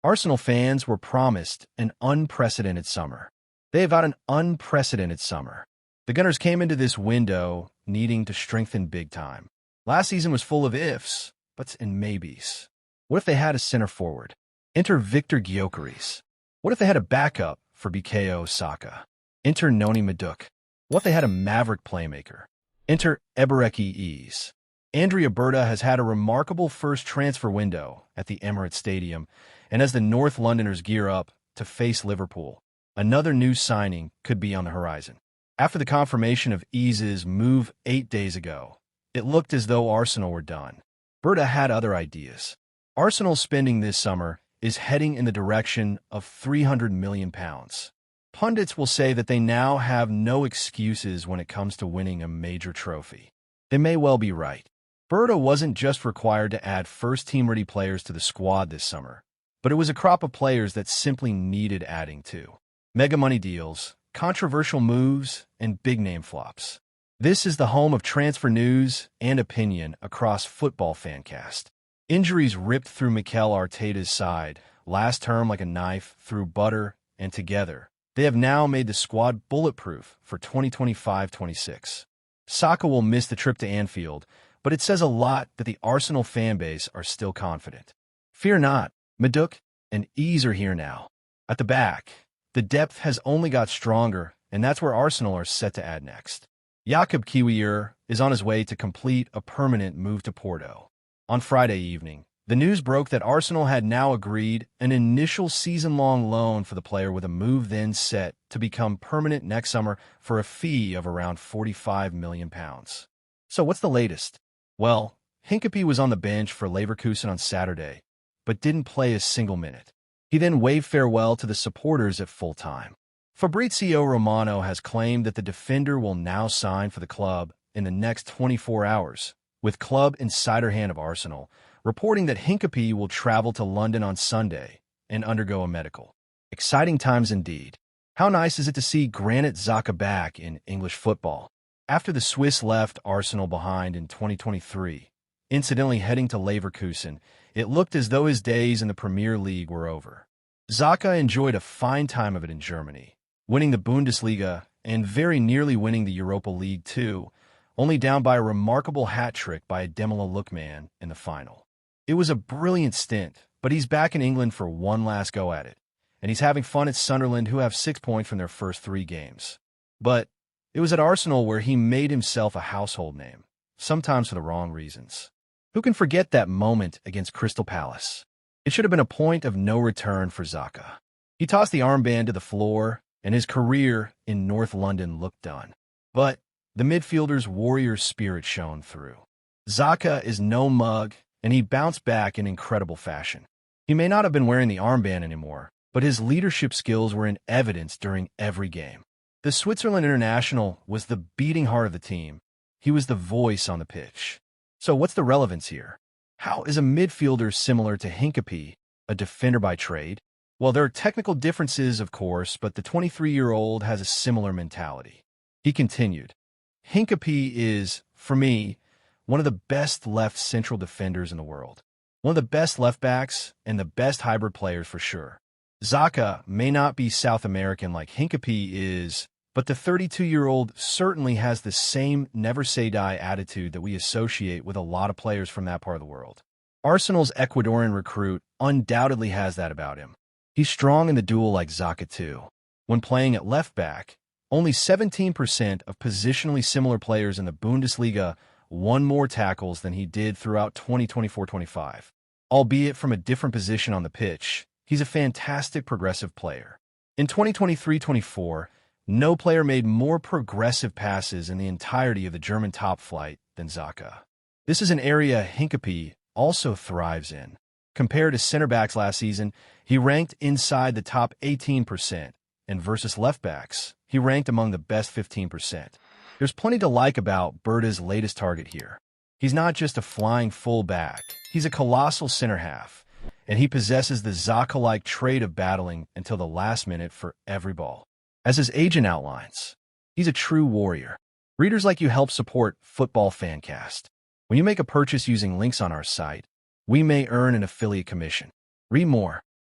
Arsenal fans were promised an unprecedented summer. They have had an unprecedented summer. The Gunners came into this window needing to strengthen big time. Last season was full of ifs, buts, and maybes. What if they had a center forward? Enter Victor Gyökeres. What if they had a backup for Bukayo Saka? Enter Noni Madueke. What if they had a maverick playmaker? Enter Eberechi. Andrea Berta has had a remarkable first transfer window at the Emirates Stadium, and as the North Londoners gear up to face Liverpool, another new signing could be on the horizon. After the confirmation of Eze's move 8 days ago, it looked as though Arsenal were done. Berta had other ideas. Arsenal's spending this summer is heading in the direction of £300 million. Pundits will say that they now have no excuses when it comes to winning a major trophy. They may well be right. Berta wasn't just required to add first-team-ready players to the squad this summer, but it was a crop of players that simply needed adding to. Mega money deals, controversial moves, and big-name flops. This is the home of transfer news and opinion across Football Fancast. Injuries ripped through Mikel Arteta's side last term like a knife through butter, and together, they have now made the squad bulletproof for 2025-26. Xhaka will miss the trip to Anfield, but it says a lot that the Arsenal fanbase are still confident. Fear not, Madueke and Eze are here now. At the back, the depth has only got stronger, and that's where Arsenal are set to add next. Jakub Kiwior is on his way to complete a permanent move to Porto. On Friday evening, the news broke that Arsenal had now agreed an initial season-long loan for the player, with a move then set to become permanent next summer for a fee of around £45 million. So what's the latest? Well, Hincapie was on the bench for Leverkusen on Saturday, but didn't play a single minute. He then waved farewell to the supporters at full time. Fabrizio Romano has claimed that the defender will now sign for the club in the next 24 hours, with club insider hand of Arsenal reporting that Hincapie will travel to London on Sunday and undergo a medical. Exciting times indeed. How nice is it to see Granit Xhaka back in English football? After the Swiss left Arsenal behind in 2023, incidentally heading to Leverkusen, it looked as though his days in the Premier League were over. Xhaka enjoyed a fine time of it in Germany, winning the Bundesliga and very nearly winning the Europa League too, only down by a remarkable hat-trick by Ademola Lookman in the final. It was a brilliant stint, but he's back in England for one last go at it, and he's having fun at Sunderland, who have 6 points from their first 3 games. But it was at Arsenal where he made himself a household name, sometimes for the wrong reasons. Who can forget that moment against Crystal Palace? It should have been a point of no return for Xhaka. He tossed the armband to the floor, and his career in North London looked done. But the midfielder's warrior spirit shone through. Xhaka is no mug, and he bounced back in incredible fashion. He may not have been wearing the armband anymore, but his leadership skills were in evidence during every game. The Switzerland international was the beating heart of the team. He was the voice on the pitch. So what's the relevance here? How is a midfielder similar to Hincapie, a defender by trade? Well, there are technical differences, of course, but the 23-year-old has a similar mentality. He continued, Hincapie is, for me, one of the best left central defenders in the world. One of the best left backs and the best hybrid players for sure. Xhaka may not be South American like Hincapie is, but the 32-year-old certainly has the same never-say-die attitude that we associate with a lot of players from that part of the world. Arsenal's Ecuadorian recruit undoubtedly has that about him. He's strong in the duel like Xhaka too. When playing at left back, only 17% of positionally similar players in the Bundesliga won more tackles than he did throughout 2024-25. Albeit from a different position on the pitch, he's a fantastic progressive player. In 2023-24, no player made more progressive passes in the entirety of the German top flight than Xhaka. This is an area Hincapie also thrives in. Compared to center backs last season, he ranked inside the top 18%, and versus left backs, he ranked among the best 15%. There's plenty to like about Berta's latest target here. He's not just a flying full-back, he's a colossal center-half, and he possesses the Xhaka-like trait of battling until the last minute for every ball. As his agent outlines, he's a true warrior. Readers like you help support Football Fancast. When you make a purchase using links on our site, we may earn an affiliate commission. Read more